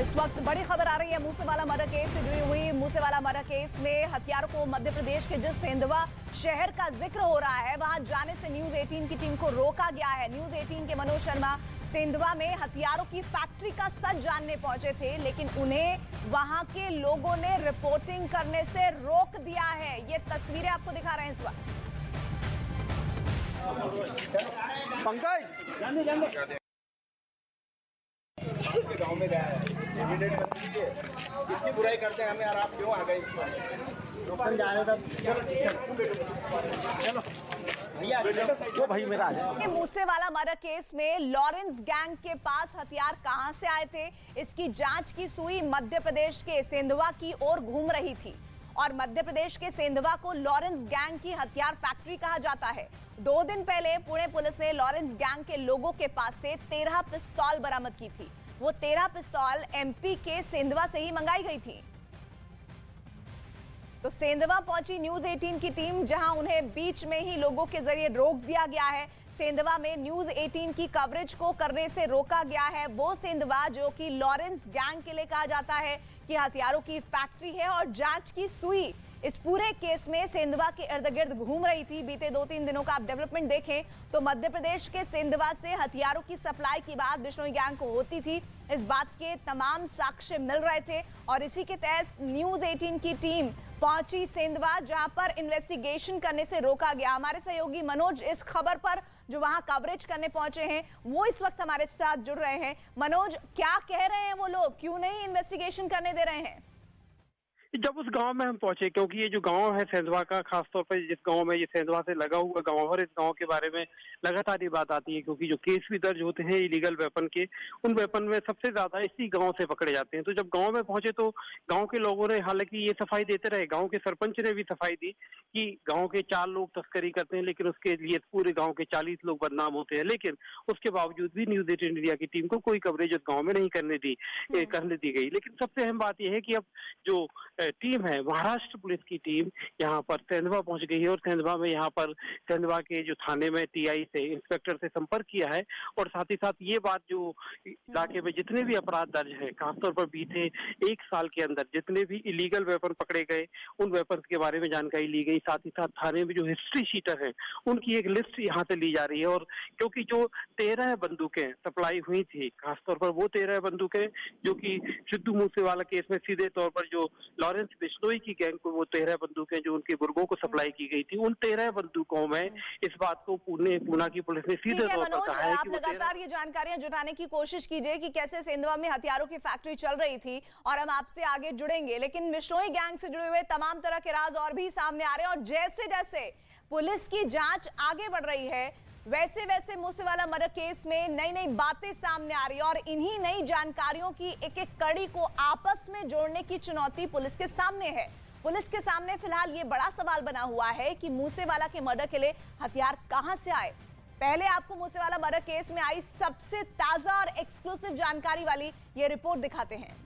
इस वक्त बड़ी खबर आ रही है मूसेवाला मर्डर केस से जुड़ी हुई। मूसेवाला मर्डर केस में हथियारों को मध्य प्रदेश के जिस सेंधवा शहर का जिक्र हो रहा है वहां जाने से न्यूज 18 की टीम को रोका गया है। न्यूज 18 के मनोज शर्मा सेंधवा में हथियारों की फैक्ट्री का सच जानने पहुंचे थे, लेकिन उन्हें वहां के लोगों ने रिपोर्टिंग करने से रोक दिया है। ये तस्वीरें आपको दिखा रहे हैं इस वक्त। पंकज आपके गांव में गया है, एविडेंट मत कीजिए, किसकी बुराई करते हैं हमें और आप क्यों आ गए इस पर? रोकन जा रहे थे। चलो भैया वो भाई मेरा आ जाए। मूसेवाला मर्डर केस में लॉरेंस गैंग के पास हथियार कहां से आए थे, इसकी जांच की सुई मध्य प्रदेश के सेंधवा की ओर घूम रही थी। और मध्य प्रदेश के सेंधवा को लॉरेंस गैंग की हथियार फैक्ट्री कहा जाता है। 2 दिन पहले पुणे पुलिस ने लॉरेंस गैंग के लोगों के पास से 13 पिस्तौल बरामद की थी। वो 13 पिस्तौल एमपी के सेंधवा से ही मंगाई गई थी। तो सेंधवा पहुंची न्यूज 18 की टीम, जहां उन्हें बीच में ही लोगों के जरिए रोक दिया गया है। सेंधवा में न्यूज 18 की कवरेज को करने से रोका गया है। वो सेंधवा जो कि लॉरेंस गैंग के लिए कहा जाता है कि हथियारों की फैक्ट्री है, और जांच की सुई इस पूरे केस में सेंधवा के इर्द गिर्द घूम रही थी। बीते 2-3 दिनों का आप डेवलपमेंट देखें तो मध्य प्रदेश के सेंधवा से हथियारों की सप्लाई की बात बिश्नोई गैंग को होती थी। इस बात के तमाम साक्ष्य मिल रहे थे और इसी के तहत न्यूज 18 की टीम पहुंची सेंधवा, जहां पर इन्वेस्टिगेशन करने से रोका गया। हमारे सहयोगी मनोज इस खबर पर जो वहां कवरेज करने पहुंचे हैं वो इस वक्त हमारे साथ जुड़ रहे हैं। मनोज, क्या कह रहे हैं वो लोग, क्यों नहीं इन्वेस्टिगेशन करने दे रहे हैं? जब उस गांव में हम पहुंचे, क्योंकि ये जो गांव है सेंधवा का, खासतौर पर जिस गांव में ये सेंधवा से लगा हुआ गांव, और इस गांव के बारे में लगातार ये बात आती है, क्योंकि जो केस भी दर्ज होते हैं इलीगल वेपन के, उन वेपन में सबसे ज्यादा इसी गांव से पकड़े जाते हैं। तो जब गांव में पहुंचे तो गांव के लोगों ने हालांकि ये सफाई देते रहे, गांव के सरपंच ने भी सफाई दी कि गांव के 4 लोग तस्करी करते हैं, लेकिन उसके लिए पूरे गांव के 40 लोग बदनाम होते हैं। लेकिन उसके बावजूद भी न्यूज 18 इंडिया की टीम को कोई कवरेज उस गाँव में नहीं करने दी गई। लेकिन सबसे अहम बात यह है कि अब जो टीम है, महाराष्ट्र पुलिस की टीम यहाँ पर सेंधवा पहुंच गई है, और सेंधवा में यहाँ पर सेंधवा के जो थाने में टीआई से, इंस्पेक्टर से संपर्क किया है। और साथ ही साथ ये बात, जो इलाके में जितने भी अपराध दर्ज है, खासतौर पर बीते 1 साल के अंदर जितने भी इलीगल वेपन पकड़े गए, उन वेपन के बारे में जानकारी ली गई। साथ ही साथ थाने में जो हिस्ट्री शीटर है उनकी एक लिस्ट यहाँ से ली जा रही है। और क्योंकि जो 13 बंदूकें सप्लाई हुई थी, खासतौर पर वो 13 बंदूकें जो कि सिद्धू मूसेवाला केस में सीधे तौर पर जो लॉरेंस बिश्नोई की गैंग को वो 13 बंदूकें जो उनके गुर्गों को सप्लाई की गई थी, उन 13 बंदूकों में इस बात को पूना की पुलिस ने सीधे तौर पर कहा है आप कि लगातार ये जानकारियां जुटाने की कोशिश कीजिए कि कैसे सेंधवा में हथियारों की फैक्ट्री चल रही थी, और हम आपसे आगे जुड़ेंगे। लेकिन बिश्नोई गैंग से जुड़े हुए तमाम तरह के राज और भी सामने आ रहे हैं, और जैसे जैसे पुलिस की जांच आगे बढ़ रही है वैसे वैसे मूसेवाला मर्डर केस में नई नई बातें सामने आ रही है, और इन्हीं नई जानकारियों की एक एक कड़ी को आपस में जोड़ने की चुनौती पुलिस के सामने है। पुलिस के सामने फिलहाल ये बड़ा सवाल बना हुआ है कि मूसेवाला के मर्डर के लिए हथियार कहां से आए। पहले आपको मूसेवाला मर्डर केस में आई सबसे ताजा और एक्सक्लूसिव जानकारी वाली ये रिपोर्ट दिखाते हैं।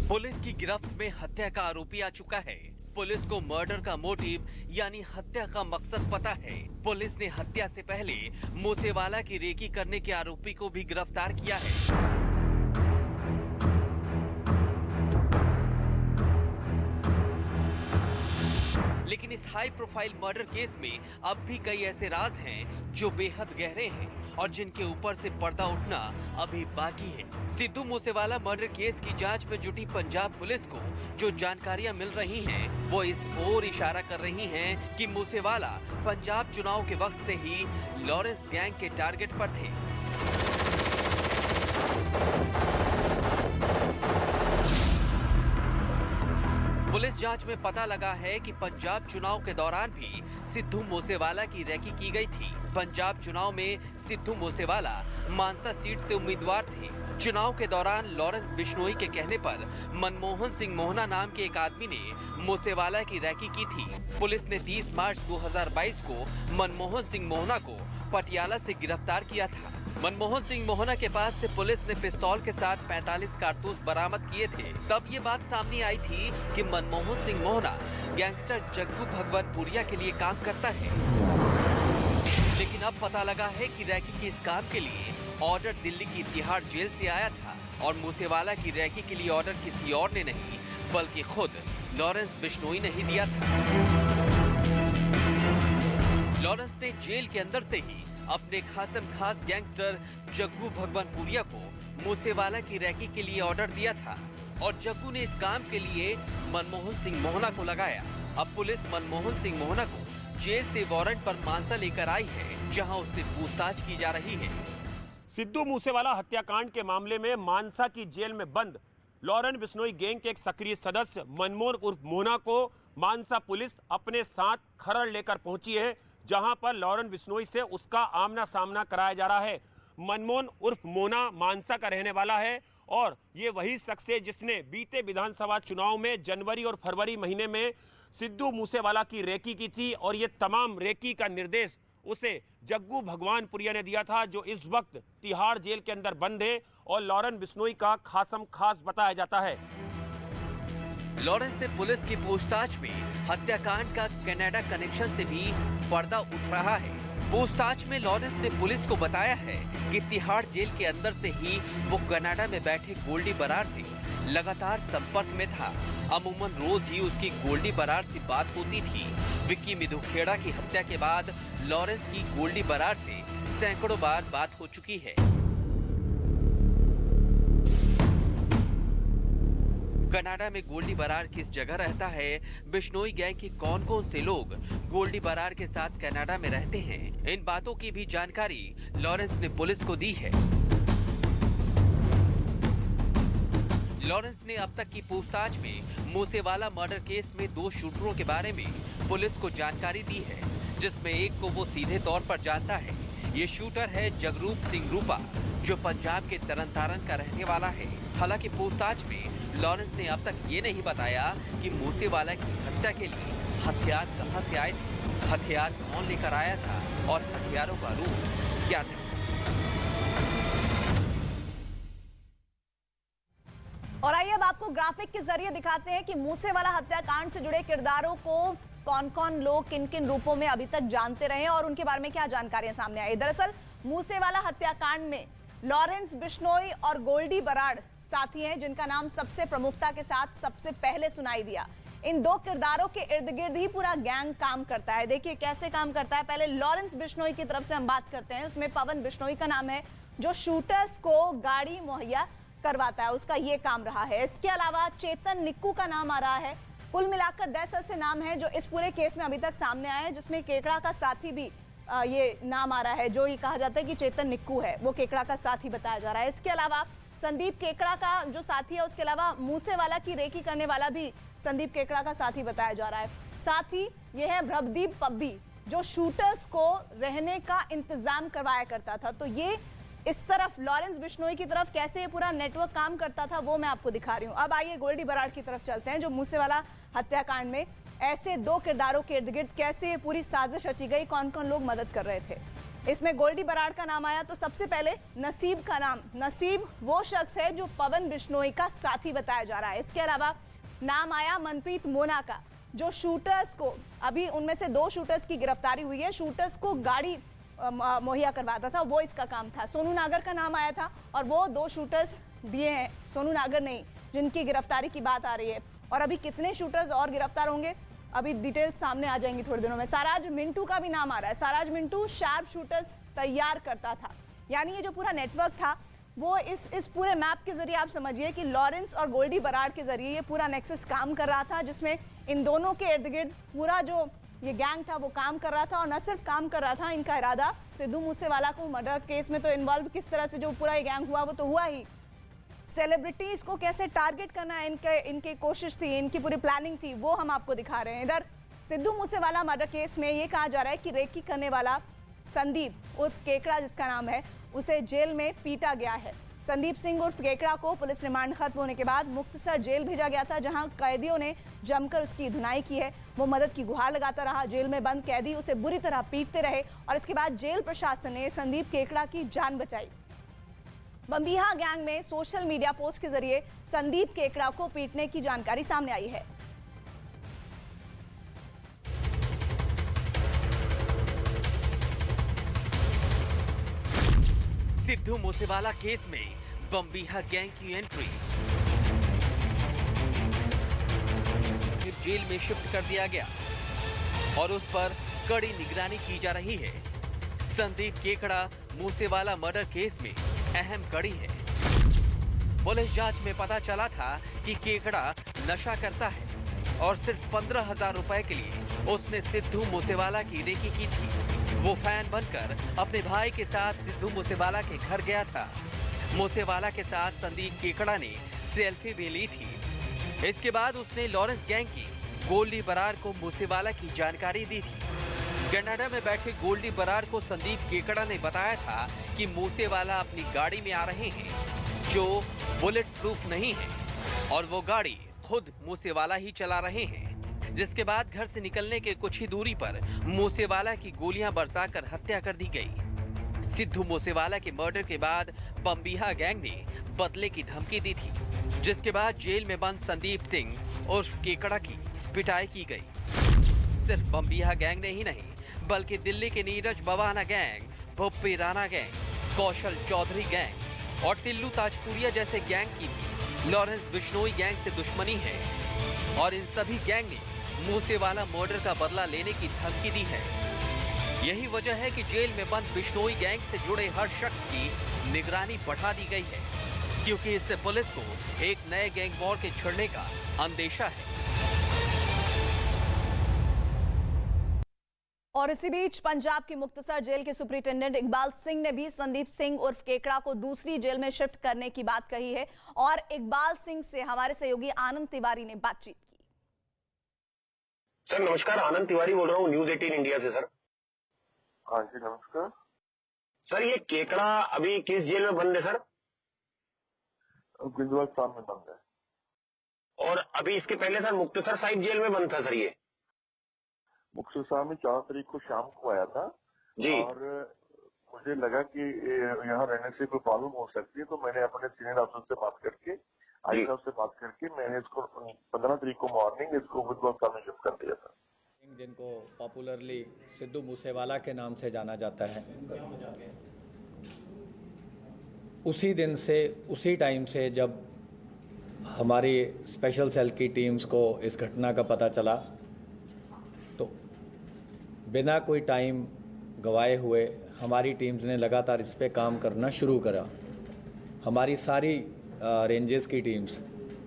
पुलिस की गिरफ्त में हत्या का आरोपी आ चुका है। पुलिस को मर्डर का मोटिव यानी हत्या का मकसद पता है। पुलिस ने हत्या से पहले मूसेवाला की रेकी करने के आरोपी को भी गिरफ्तार किया है। लेकिन इस हाई प्रोफाइल मर्डर केस में अब भी कई ऐसे राज हैं जो बेहद गहरे हैं और जिनके ऊपर से पर्दा उठना अभी बाकी है। सिद्धू मूसेवाला मर्डर केस की जांच में जुटी पंजाब पुलिस को जो जानकारियां मिल रही हैं, वो इस ओर इशारा कर रही हैं कि मूसेवाला पंजाब चुनाव के वक्त से ही लॉरेंस गैंग के टारगेट पर थे। पुलिस जांच में पता लगा है कि पंजाब चुनाव के दौरान भी सिद्धू मूसेवाला की रैकी की गई थी। पंजाब चुनाव में सिद्धू मूसेवाला मानसा सीट से उम्मीदवार थे। चुनाव के दौरान लॉरेंस बिश्नोई के कहने पर मनमोहन सिंह मोहना नाम के एक आदमी ने मूसेवाला की रैकी की थी। पुलिस ने 30 मार्च 2022 को मनमोहन सिंह मोहना को पटियाला से गिरफ्तार किया था। मनमोहन सिंह मोहना के पास से पुलिस ने पिस्तौल के साथ 45 कारतूस बरामद किए थे। तब ये बात सामने आई थी कि मनमोहन सिंह मोहना गैंगस्टर जग्गू भगवानपुरिया के लिए काम करता है। लेकिन अब पता लगा है कि रैकी के इस काम के लिए ऑर्डर दिल्ली की तिहाड़ जेल से आया था और मूसेवाला की रैकी के लिए ऑर्डर किसी और ने नहीं बल्कि खुद लॉरेंस बिश्नोई ने ही दिया था। लॉरेंस ने जेल के अंदर से ही अपने खासम खास गैंगस्टर जग्गू भगवानपुरिया को मूसेवाला की रैकी के लिए ऑर्डर दिया था और जग्गू ने इस काम के लिए मनमोहन सिंह मोहना को लगाया। अब पुलिस मनमोहन सिंह मोहना को जेल से वारंट पर मानसा लेकर आई है, जहां उससे पूछताछ की जा रही है। सिद्धू मूसेवाला हत्याकांड के मामले में मानसा की जेल में बंद लॉरेंस बिश्नोई गैंग के एक सक्रिय सदस्य मनमोहन उर्फ मोहना को मानसा पुलिस अपने साथ खरड़ लेकर पहुंची है, जहां पर लॉरेंस बिश्नोई से उसका आमना सामना कराया जा रहा है। मनमोहन उर्फ मोहना मानसा का रहने वाला है और ये वही शख्स है जिसने बीते विधानसभा चुनाव में जनवरी और फरवरी महीने में सिद्धू मूसेवाला की रेकी की थी और ये तमाम रेकी का निर्देश उसे जग्गू भगवानपुरिया ने दिया था, जो इस वक्त तिहाड़ जेल के अंदर बंद है और लॉरेंस बिश्नोई का खासम खास बताया जाता है। लॉरेंस से पुलिस की पूछताछ में हत्याकांड का कनाडा कनेक्शन से भी पर्दा उठ रहा है। पूछताछ में लॉरेंस ने पुलिस को बताया है कि तिहाड़ जेल के अंदर से ही वो कनाडा में बैठे गोल्डी बरार से लगातार संपर्क में था। अमूमन रोज ही उसकी गोल्डी बरार से बात होती थी। विक्की मिधुखेड़ा की हत्या के बाद लॉरेंस की गोल्डी बरार से सैकड़ों बार बात हो चुकी है। कनाडा में गोल्डी बरार किस जगह रहता है, बिश्नोई गैंग के कौन कौन से लोग गोल्डी बरार के साथ कनाडा में रहते हैं, इन बातों की भी जानकारी लॉरेंस ने पुलिस को दी है। लॉरेंस ने अब तक की पूछताछ में मूसेवाला मर्डर केस में 2 शूटरों के बारे में पुलिस को जानकारी दी है, जिसमें एक को वो सीधे तौर पर जानता है। ये शूटर है जगरूप सिंह रूपा, जो पंजाब के तरनतारन का रहने वाला है। हालांकि पूछताछ में लॉरेंस ने अब तक ये नहीं बताया कि मूसेवाला की हत्या के लिए हथियार कहां से आए थे, हथियार कौन लेकर आया था और हथियारों का रूप क्या था। और आइए अब आपको ग्राफिक के जरिए दिखाते हैं कि मूसेवाला हत्याकांड से जुड़े किरदारों को कौन कौन लोग किन किन रूपों में अभी तक जानते रहे और उनके बारे में क्या जानकारियां सामने आई। दरअसल मूसेवाला हत्याकांड में लॉरेंस बिश्नोई और गोल्डी बराड़ साथी हैं, जिनका नाम सबसे प्रमुखता के साथ सबसे पहले सुनाई दिया। इन 2 किरदारों के इर्द गिर्द ही पूरा गैंग काम करता है। देखिए कैसे काम करता है। पहले लॉरेंस बिश्नोई की तरफ से हम बात करते हैं। उसमें पवन बिश्नोई का नाम है, जो शूटर्स को गाड़ी मुहैया करवाता है, उसका ये काम रहा है। इसके अलावा चेतन निक्कू का नाम आ रहा है। कुल मिलाकर 10 ऐसे नाम हैं जो इस पूरे केस में अभी तक सामने आए हैं, जिसमें केकड़ा का साथी भी ये नाम आ रहा है, जो ये कहा जाता है कि चेतन निक्कू है, वो केकड़ा का साथी बताया जा रहा है। इसके अलावा संदीप केकड़ा का जो साथी है, उसके अलावा मूसेवाला की रेकी करने वाला भी संदीप केकड़ा का साथी बताया जा रहा है। साथ ही ये है भ्रभदीप पब्बी, जो शूटर्स को रहने का इंतजाम करवाया करता था। तो ये इस तरफ लॉरेंस बिश्नोई की तरफ कैसे ये पूरा नेटवर्क काम करता था, वो मैं आपको दिखा रही हूँ। अब आइए गोल्डी बराड़ की तरफ चलते हैं, जो मूसेवाला हत्याकांड में ऐसे 2 किरदारों के इर्द गिर्द कैसे ये पूरी साजिश रची गई, कौन कौन लोग मदद कर रहे थे। इसमें गोल्डी बराड़ का नाम आया तो सबसे पहले नसीब का नाम। नसीब वो शख्स है जो पवन बिश्नोई का साथी बताया जा रहा है। इसके अलावा नाम आया मनप्रीत मोना का, जो शूटर्स को, अभी उनमें से 2 शूटर्स की गिरफ्तारी हुई है, शूटर्स को गाड़ी मुहैया करवाता था, वो इसका काम था। सोनू नागर का नाम आया था और वो 2 शूटर्स दिए हैं, सोनू नागर नहीं, जिनकी गिरफ्तारी की बात आ रही है। और अभी कितने शूटर्स और गिरफ्तार होंगे, अभी डिटेल्स सामने आ जाएंगी थोड़ी दिनों में। साराज मिंटू का भी नाम आ रहा है। साराज मिंटू शार्प शूटर्स तैयार करता था। यानी ये जो पूरा नेटवर्क था, वो इस पूरे मैप के जरिए आप समझिए कि लॉरेंस और गोल्डी बराड़ के जरिए ये पूरा नेक्सस काम कर रहा था, जिसमें इन दोनों के इर्द गिर्द पूरा जो ये गैंग था वो काम कर रहा था। और न सिर्फ काम कर रहा था, इनका इरादा सिद्धू मूसेवाला को मर्डर केस में तो इन्वॉल्व किस तरह से जो पूरा ये गैंग हुआ वो तो हुआ ही, सेलिब्रिटीज को कैसे टारगेट करना है, इनकी कोशिश थी, इनकी पूरी प्लानिंग थी, वो हम आपको दिखा रहे हैं। इधर सिद्धू मूसेवाला मर्डर केस में ये कहा जा रहा है कि रेकी करने वाला संदीप उर्फ केकड़ा जिसका नाम है, उसे जेल में पीटा गया है। संदीप सिंह उर्फ केकड़ा को पुलिस रिमांड खत्म होने के बाद मुक्तसर जेल भेजा गया था, जहां कैदियों ने जमकर उसकी धुनाई की है। वो मदद की गुहार लगाता रहा। जेल में बंद कैदी उसे बुरी तरह पीटते रहे और इसके बाद जेल प्रशासन ने संदीप केकड़ा की जान बचाई। बम्बीहा गैंग में सोशल मीडिया पोस्ट के जरिए संदीप केकड़ा को पीटने की जानकारी सामने आई है। सिद्धू मूसेवाला केस में बम्बीहा गैंग की एंट्री। फिर जेल में शिफ्ट कर दिया गया और उस पर कड़ी निगरानी की जा रही है। संदीप केकड़ा मूसेवाला मर्डर केस में अहम कड़ी है। पुलिस जांच में पता चला था कि केकड़ा नशा करता है और सिर्फ 15,000 रुपए के लिए उसने सिद्धू मूसेवाला की रेकी की थी। वो फैन बनकर अपने भाई के साथ सिद्धू मूसेवाला के घर गया था। मूसेवाला के साथ संदीप केकड़ा ने सेल्फी भी ली थी। इसके बाद उसने लॉरेंस गैंग की गोल्डी बरार को मूसेवाला की जानकारी दी थी। कनाडा में बैठे गोल्डी बरार को संदीप केकड़ा ने बताया था कि मूसेवाला अपनी गाड़ी में आ रहे हैं जो बुलेट प्रूफ नहीं है और वो गाड़ी खुद मूसेवाला ही चला रहे हैं। जिसके बाद घर से निकलने के कुछ ही दूरी पर मूसेवाला की गोलियां बरसाकर हत्या कर दी गई। सिद्धू मूसेवाला के मर्डर के बाद बम्बीहा गैंग ने बदले की धमकी दी थी, जिसके बाद जेल में बंद संदीप सिंह उर्फ केकड़ा की पिटाई की गई। सिर्फ बम्बीहा गैंग ने ही नहीं बल्कि दिल्ली के नीरज बवाना गैंग, भुप्पी राणा गैंग, कौशल चौधरी गैंग और टिल्लू ताजपुरिया जैसे गैंग की भी लॉरेंस बिश्नोई गैंग से दुश्मनी है और इन सभी गैंग ने मूसेवाला मर्डर का बदला लेने की धमकी दी है। यही वजह है कि जेल में बंद बिश्नोई गैंग से जुड़े हर शख्स की निगरानी बढ़ा दी गई है, क्योंकि इससे पुलिस को एक नए गैंग वॉर के छिड़ने का अंदेशा है। और इसी बीच पंजाब की मुक्तसर जेल के सुपरिटेंडेंट इकबाल सिंह ने भी संदीप सिंह उर्फ केकड़ा को दूसरी जेल में शिफ्ट करने की बात कही है और इकबाल सिंह से हमारे सहयोगी आनंद तिवारी ने बातचीत की। सर नमस्कार, आनंद तिवारी बोल रहा हूँ न्यूज 18 इंडिया से। सर हाँ जी नमस्कार। सर ये केकड़ा अभी किस जेल में बंद है सर? गुजरात साहब में बंद है। और अभी इसके पहले सर मुक्तसर साहिब जेल में बंद था सर ये? मुक्तसर साहब में 4 तारीख को शाम को आया था जी। और मुझे लगा कि यहाँ रहने से कोई प्रॉब्लम हो सकती है, तो मैंने अपने सीनियर अफसर से बात करके आई साहब से बात करके मैंने इसको 15 तारीख को मॉर्निंग इसको गुजरात साहब में शिफ्ट कर दिया था। जिनको पॉपुलरली सिद्धू मूसेवाला के नाम से जाना जाता है, उसी दिन से उसी टाइम से जब हमारी स्पेशल सेल की टीम्स को इस घटना का पता चला तो बिना कोई टाइम गवाए हुए हमारी टीम्स ने लगातार इस पे काम करना शुरू करा। हमारी सारी रेंजेस की teams,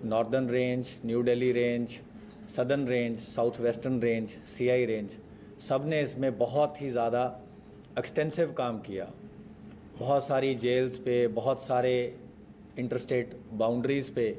northern range, new Delhi range, southern range, south western range, CI range, सब ने इसमें बहुत ही ज़्यादा एक्सटेंसिव काम किया। बहुत सारी जेल्स पे, बहुत सारे इंटरस्टेट बाउंड्रीज़ पे